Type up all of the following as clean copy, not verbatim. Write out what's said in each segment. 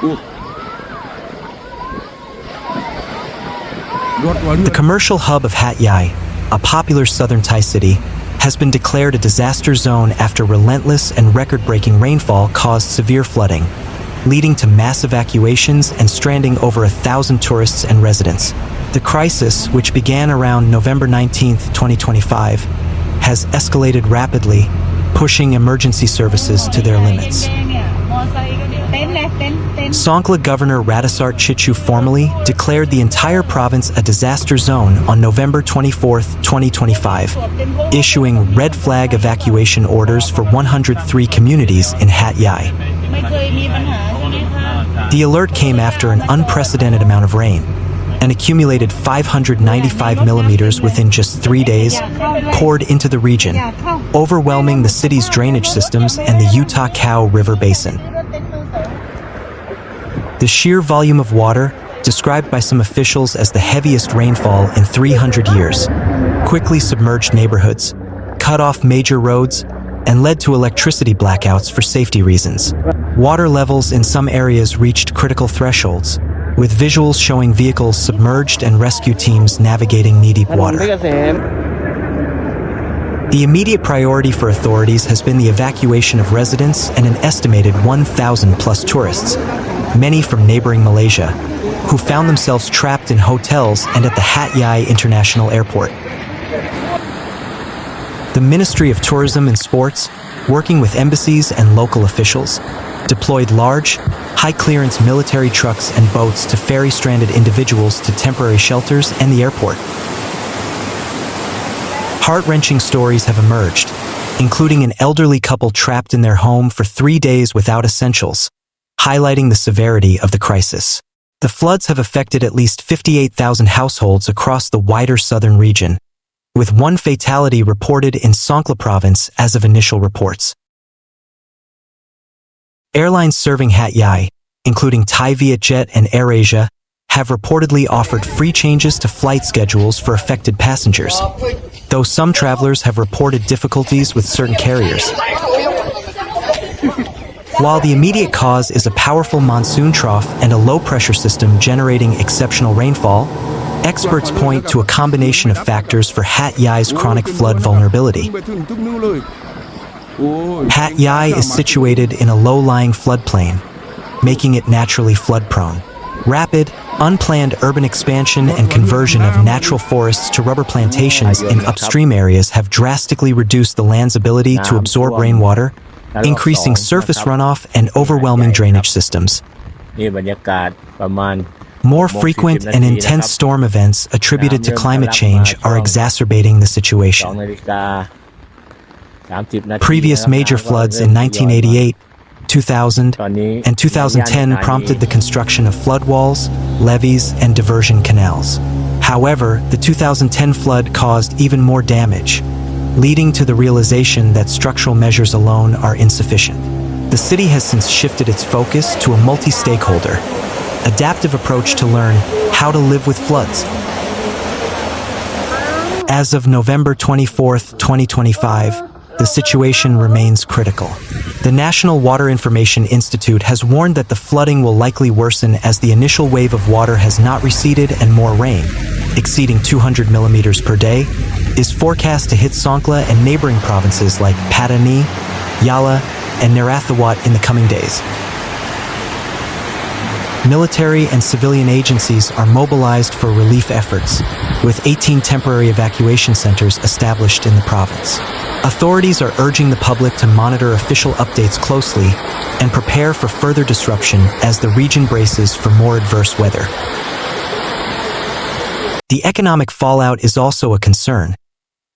The commercial hub of Hat Yai, a popular southern Thai city, has been declared a disaster zone after relentless and record-breaking rainfall caused severe flooding, leading to mass evacuations and stranding over 1,000 tourists and residents. The crisis, which began around November 19, 2025, has escalated rapidly, pushing emergency services to their limits. Songkhla Governor Rattasart Chidchoo formally declared the entire province a disaster zone on November 24, 2025, issuing red flag evacuation orders for 103 communities in Hat Yai. The alert came after an unprecedented amount of rain, an accumulated 595 millimeters within just 3 days, poured into the region, overwhelming the city's drainage systems and the Utah Cow River Basin. The sheer volume of water, described by some officials as the heaviest rainfall in 300 years, quickly submerged neighborhoods, cut off major roads, and led to electricity blackouts for safety reasons. Water levels in some areas reached critical thresholds, with visuals showing vehicles submerged and rescue teams navigating knee-deep water. The immediate priority for authorities has been the evacuation of residents and an estimated 1,000-plus tourists, many from neighboring Malaysia, who found themselves trapped in hotels and at the Hat Yai International Airport. The Ministry of Tourism and Sports, working with embassies and local officials, deployed large, high-clearance military trucks and boats to ferry stranded individuals to temporary shelters and the airport. Heart-wrenching stories have emerged, including an elderly couple trapped in their home for 3 days without essentials, highlighting the severity of the crisis. The floods have affected at least 58,000 households across the wider southern region, with one fatality reported in Songkhla province as of initial reports. Airlines serving Hat Yai, including Thai Vietjet and AirAsia, have reportedly offered free changes to flight schedules for affected passengers, though some travelers have reported difficulties with certain carriers. While the immediate cause is a powerful monsoon trough and a low-pressure system generating exceptional rainfall, experts point to a combination of factors for Hat Yai's chronic flood vulnerability. Hat Yai is situated in a low-lying floodplain, making it naturally flood-prone. Rapid, unplanned urban expansion and conversion of natural forests to rubber plantations in upstream areas have drastically reduced the land's ability to absorb rainwater, increasing surface runoff and overwhelming drainage systems. More frequent and intense storm events attributed to climate change are exacerbating the situation. Previous major floods in 1988, 2000, and 2010 prompted the construction of flood walls, levees, and diversion canals. However, the 2010 flood caused even more damage, leading to the realization that structural measures alone are insufficient. The city has since shifted its focus to a multi-stakeholder, adaptive approach to learn how to live with floods. As of November 24, 2025, the situation remains critical. The National Water Information Institute has warned that the flooding will likely worsen as the initial wave of water has not receded and more rain, exceeding 200 millimeters per day, is forecast to hit Songkhla and neighboring provinces like Pattani, Yala, and Narathiwat in the coming days. Military and civilian agencies are mobilized for relief efforts, with 18 temporary evacuation centers established in the province. Authorities are urging the public to monitor official updates closely and prepare for further disruption as the region braces for more adverse weather. The economic fallout is also a concern.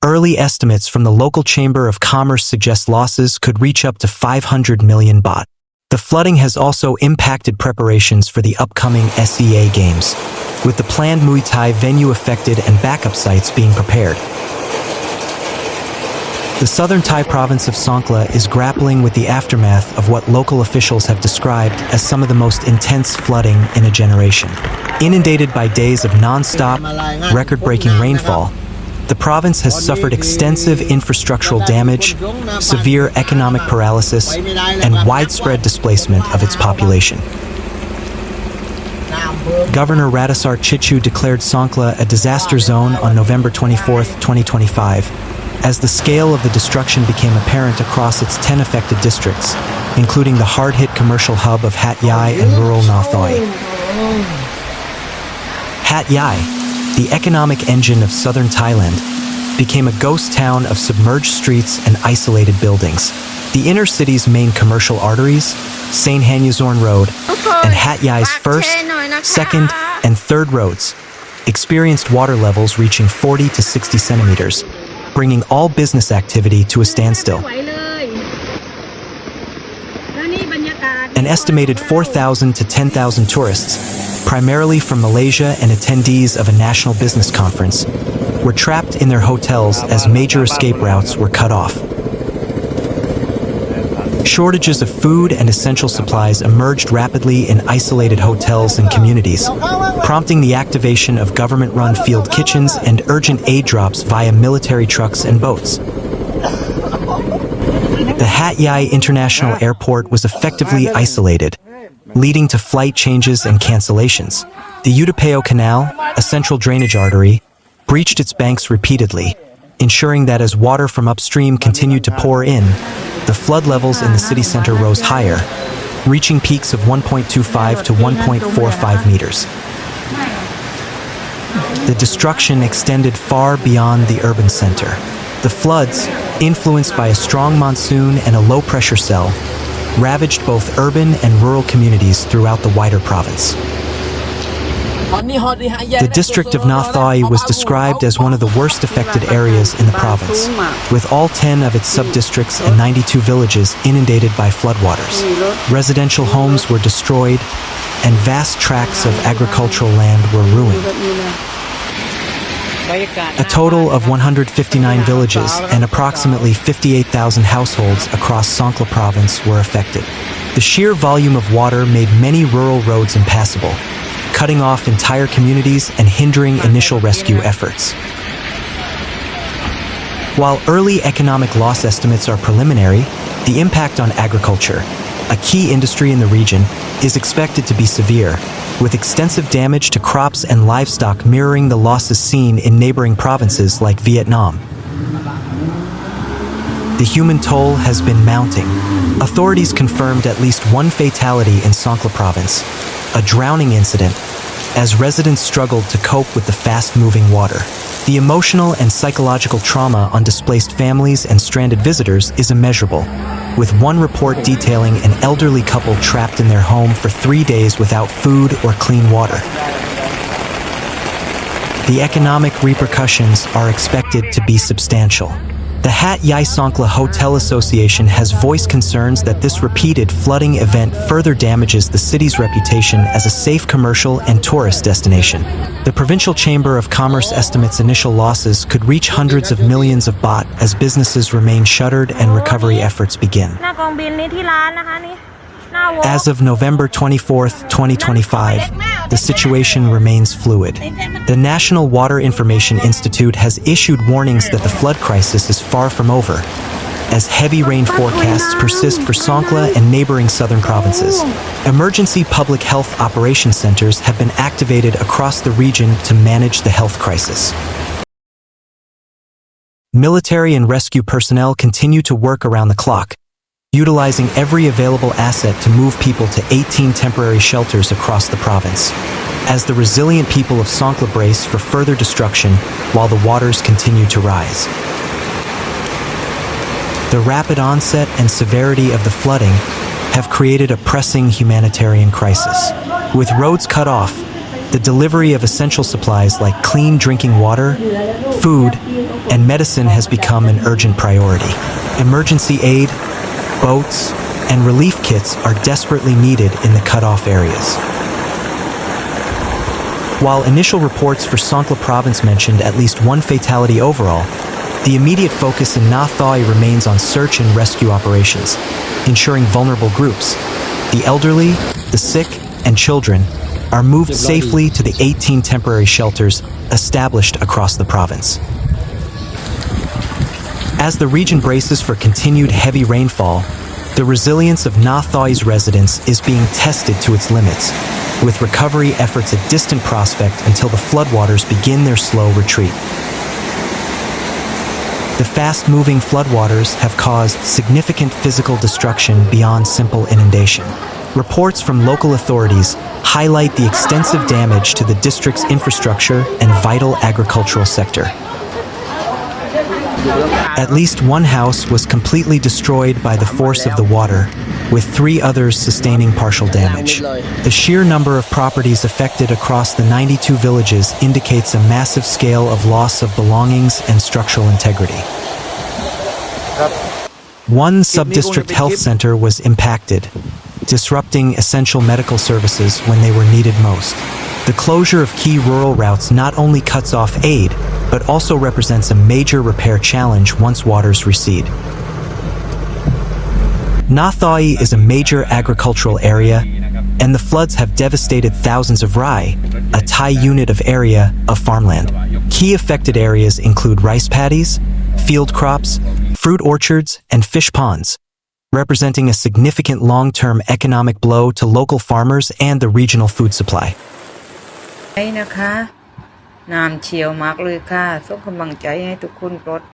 Early estimates from the local Chamber of Commerce suggest losses could reach up to 500 million baht. The flooding has also impacted preparations for the upcoming SEA Games, with the planned Muay Thai venue affected and backup sites being prepared. The southern Thai province of Songkhla is grappling with the aftermath of what local officials have described as some of the most intense flooding in a generation. Inundated by days of non-stop, record-breaking rainfall, the province has suffered extensive infrastructural damage, severe economic paralysis, and widespread displacement of its population. Governor Rattasart Chidchoo declared Songkhla a disaster zone on November 24, 2025, as the scale of the destruction became apparent across its 10 affected districts, including the hard-hit commercial hub of Hat Yai and rural Na Thawi. Hat Yai, the economic engine of southern Thailand, became a ghost town of submerged streets and isolated buildings. The inner city's main commercial arteries, Songkhla Road, and Hat Yai's first, second, and third roads, experienced water levels reaching 40 to 60 centimeters, bringing all business activity to a standstill. An estimated 4,000 to 10,000 tourists, primarily from Malaysia and attendees of a national business conference, were trapped in their hotels as major escape routes were cut off. Shortages of food and essential supplies emerged rapidly in isolated hotels and communities, prompting the activation of government-run field kitchens and urgent aid drops via military trucks and boats. The Hat Yai International Airport was effectively isolated, leading to flight changes and cancellations. The Utapao Canal, a central drainage artery, breached its banks repeatedly, ensuring that as water from upstream continued to pour in, the flood levels in the city center rose higher, reaching peaks of 1.25 to 1.45 meters. The destruction extended far beyond the urban center. The floods, influenced by a strong monsoon and a low-pressure cell, ravaged both urban and rural communities throughout the wider province. The district of Na Thawi was described as one of the worst affected areas in the province, with all 10 of its sub-districts and 92 villages inundated by floodwaters. Residential homes were destroyed, and vast tracts of agricultural land were ruined. A total of 159 villages and approximately 58,000 households across Songkhla province were affected. The sheer volume of water made many rural roads impassable, cutting off entire communities and hindering initial rescue efforts. While early economic loss estimates are preliminary, the impact on agriculture, a key industry in the region, is expected to be severe, with extensive damage to crops and livestock mirroring the losses seen in neighboring provinces like Vietnam. The human toll has been mounting. Authorities confirmed at least one fatality in Songkhla province, a drowning incident, as residents struggled to cope with the fast-moving water. The emotional and psychological trauma on displaced families and stranded visitors is immeasurable, with one report detailing an elderly couple trapped in their home for 3 days without food or clean water. The economic repercussions are expected to be substantial. The Hat Yai Songkhla Hotel Association has voiced concerns that this repeated flooding event further damages the city's reputation as a safe commercial and tourist destination. The Provincial Chamber of Commerce estimates initial losses could reach hundreds of millions of baht as businesses remain shuttered and recovery efforts begin. As of November 24, 2025, the situation remains fluid. The National Water Information Institute has issued warnings that the flood crisis is far from over, as heavy rain forecasts persist for Songkhla and neighboring southern provinces. Emergency public health operations centers have been activated across the region to manage the health crisis. Military and rescue personnel continue to work around the clock, utilizing every available asset to move people to 18 temporary shelters across the province, as the resilient people of Songkhla brace for further destruction while the waters continue to rise. The rapid onset and severity of the flooding have created a pressing humanitarian crisis. With roads cut off, the delivery of essential supplies like clean drinking water, food, and medicine has become an urgent priority. Emergency aid, boats, and relief kits are desperately needed in the cut-off areas. While initial reports for Songkhla province mentioned at least one fatality overall, the immediate focus in Na Thawi remains on search and rescue operations, ensuring vulnerable groups, the elderly, the sick, and children, are moved safely to the 18 temporary shelters established across the province. As the region braces for continued heavy rainfall, The resilience of Na Thawi's residents is being tested to its limits, with recovery efforts a distant prospect until the floodwaters begin their slow retreat. The fast-moving floodwaters have caused significant physical destruction beyond simple inundation. Reports from local authorities highlight the extensive damage to the district's infrastructure and vital agricultural sector. At least one house was completely destroyed by the force of the water, with 3 others sustaining partial damage. The sheer number of properties affected across the 92 villages indicates a massive scale of loss of belongings and structural integrity. One sub-district health center was impacted, disrupting essential medical services when they were needed most. The closure of key rural routes not only cuts off aid, but also represents a major repair challenge once waters recede. Na Thawi is a major agricultural area, and the floods have devastated thousands of rai, a Thai unit of area of farmland. Key affected areas include rice paddies, field crops, fruit orchards, and fish ponds, representing a significant long-term economic blow to local farmers and the regional food supply. นะคะน้ำเชี่ยวมากเลยค่ะส่งกำลังใจให้ทุกคนปลอด